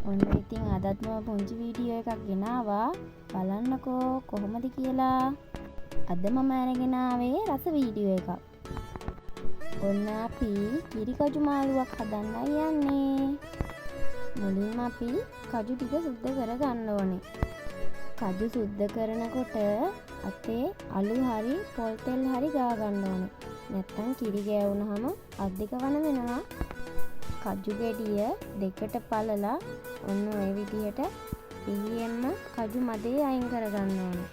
ඔන්න ඉතින් අදත් මම පුංචි වීඩියෝ එකක් ගෙනාවා. බලන්නකෝ කොහොමද කියලා. අද මම අරගෙන ආවේ රස වීඩියෝ එකක්. ඔන්න අපි කිරි කජු මාළුවක් හදන්නයි යන්නේ. මුලින්ම අපි කජු ටික සුද්ධ කරගන්න ඕනේ. කජු සුද්ධ කරනකොට අතේ අලු හරි පොල් තෙල් හරි ගා ගන්න ඕනේ. නැත්තම් කිරි ගෑවුනහම අද්දික වන වෙනවා. කජු ගෙඩිය දෙකට පළලා ඔන්න ඔය විදිහට පිහියෙන්ම කජු මදේ අයින් කරගන්න ඕනේ.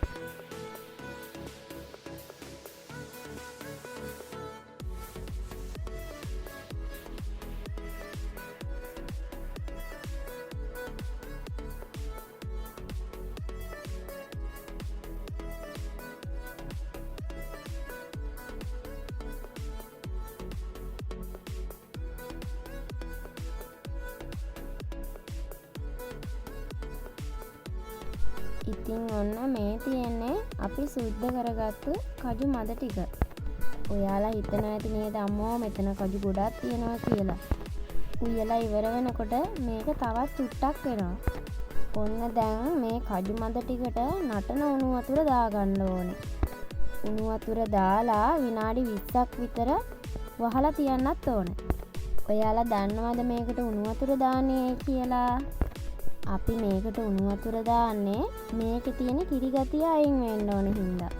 ඉතින් ඔන්න මේ තියෙන්නේ අපි සුද්ධ කරගත්තු කජු මද ටික. ඔයාලා හිතන ඇති නේද අම්මෝ මෙතන කජු ගොඩක් තියෙනවා කියලා. උයලා ඉවර වෙනකොට මේක තවත් චුට්ටක් වෙනවා. ඔන්න දැන් මේ කජු මද ටිකට නටන උණු වතුර දාගන්න ඕනේ. උණු වතුර දාලා විනාඩි 20ක් විතර වහලා තියන්නත් ඕනේ. ඔයාලා දන්නවද මේකට උණු වතුර දාන්නේ කියලා? අපි මේකට උණු වතුර දාන්නේ මේකේ තියෙන කිරි ගතිය අයින් වෙන්න ඕන හින්දා.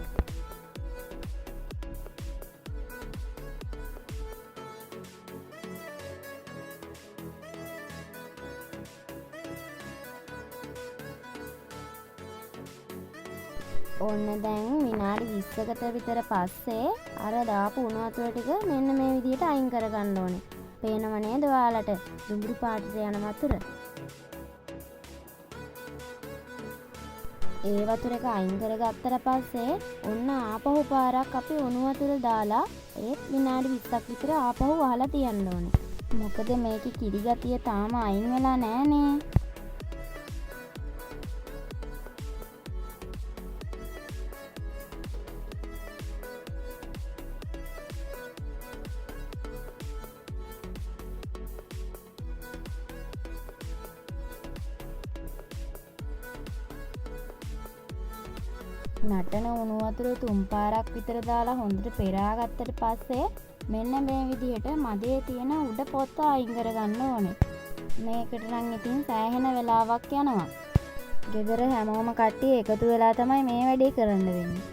ඔන්න දැන් විනාඩි 20කට විතර පස්සේ අර දාපු උණු වතුර ටික මෙන්න මේ විදිහට අයින් කරගන්න ඕනේ. පේනව නේද ඔයාලට දුඹුරු පාටට යන වතුර? ඒ වතුර එක අයින් කරගත්තට පස්සේ ඔන්න ආපහු පාරක් අපි උණු වතුර දාලා ඒත් විනාඩි 20ක් විතර ආපහු වහලා තියන්න ඕනේ. මොකද මේකේ කිරි ගතිය තාම අයින් වෙලා නැහනේ. නටන උණු වතුර 3 පාරක් විතර දාලා හොඳට පෙරා ගත්තට පස්සේ මෙන්න මේ විදිහට මදේ තියෙන උඩ පොත්ත අයින් කරගන්න ඕනේ. මේකට නම් ඉතින් සෑහෙන වෙලාවක් යනවා. ගෙදර හැමෝම කට්ටිය එකතු වෙලා තමයි මේ වැඩේ කරන්න වෙන්නේ.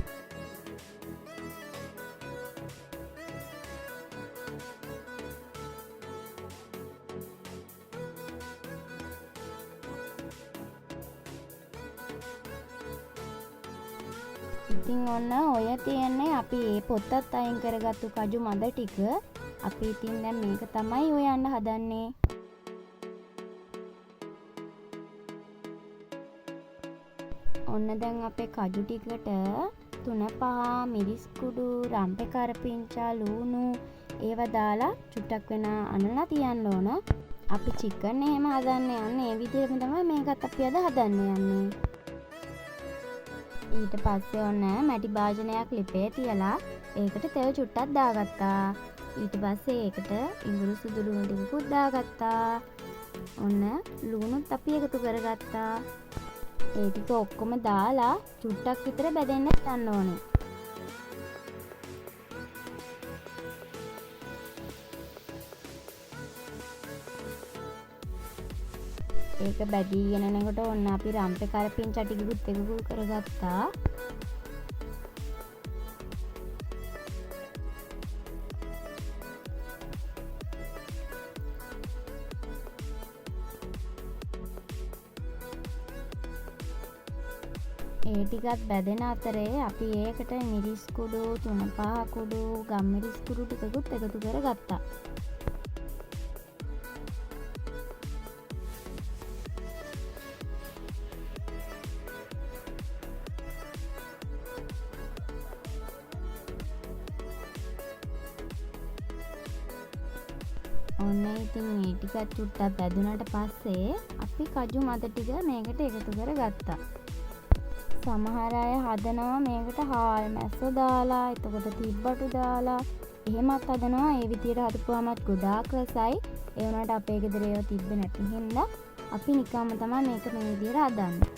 ඉතින් ඔන්න ඔය තියන්නේ අපි මේ පොත්තත් අයින් කරගත්තු කජු මද ටික. අපි ඉතින් දැන් මේක තමයි හොයන්න හදන්නේ. ඔන්න දැන් අපේ කජු ටිකට 3-5 මිරිස් කුඩු, රම්පේ කරපිංචා, ලූණු ඒවා දාලා චුට්ටක් වෙන අනලා තියන්න ඕන. අපි චිකන් එහෙම හදන්න යන්නේ මේ විදිහටම තමයි මේකත් අපි අද හදන්න යන්නේ. ඊට පස්සේ ඔන්න මැටි භාජනයක් ලිපේ තියලා ඒකට තෙල් චුට්ටක් දාගත්තා. ඊට පස්සේ ඒකට ඉඟුරු සුදු ලුණු ටිකකුත් දාගත්තා. ඔන්න ලුණුත් අපි එකතු කරගත්තා. ඒ ටික ඔක්කොම දාලා චුට්ටක් විතර බැදෙන්න ගන්න ඕනේ. ඒක බැදීගෙන යනකොට ඔන්න අපි රම්පේ කරපිංචා ටිකකුත් එකතු කරගත්තා. ඒ ටිකත් බැදෙන අතරේ අපි ඒකට මිරිස් කුඩු 3-5 කුඩු ගම්මිරිස් කුඩු ටිකකුත් එකතු කරගත්තා. ඔන්න ඉතින් මේ ටිකත් චුට්ටක් බැදුනට පස්සේ අපි කජු මද ටික මේකට එකතු කරගත්තා. සමහර අය හදනවා මේකට හාල් මැස්ස දාලා, එතකොට තිබ්බටු දාලා එහෙමත් හදනවා. ඒ විදියට හදපුවාමත් ගොඩාක් රසයි. ඒ වුණාට අපේ ගෙදර ඒවා තිබ්බේ නැති හින්දා අපි නිකම්ම තමයි මේක මේ විදිහට හදන්නේ.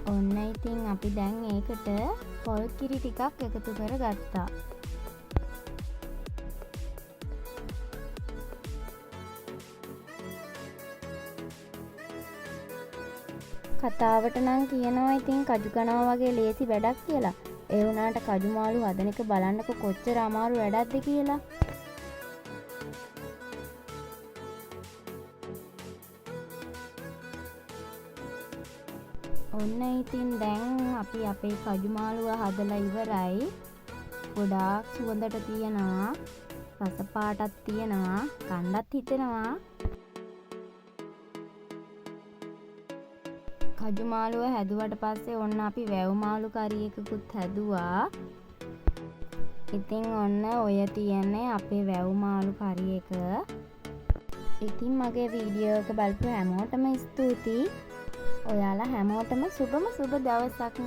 ඔන්න ඉතින් අපි දැන් ඒකට පොල් කිරි ටිකක් එකතු කර ගත්තා. කතාවට නම් කියනවා ඉතින් කජු කනවා වගේ ලේසි වැඩක් කියලා. ඒ වුණාට කජු මාළු හදන එක බලන්නකො කොච්චර අමාරු වැඩක්ද කියලා. ඔන්න ඉතින් දැන් අපි අපේ කජු මාළුව හදලා ඉවරයි. ගොඩාක් සුවඳට තියෙනවා, රස පාටක් තියෙනවා, කන්නත් හිතෙනවා. කජු මාළුව හැදුවට පස්සේ ඔන්න අපි වැව් මාළු කරි එකකුත් හැදුවා. ඉතින් ඔන්න ඔය තියන්නේ අපේ වැව් මාළු කරි එක. ඉතින් මගේ වීඩියෝ එක බලපු හැමෝටම ස්තුතියි. ඔයාලා හැමෝටම සුබම සුබ දවසක්.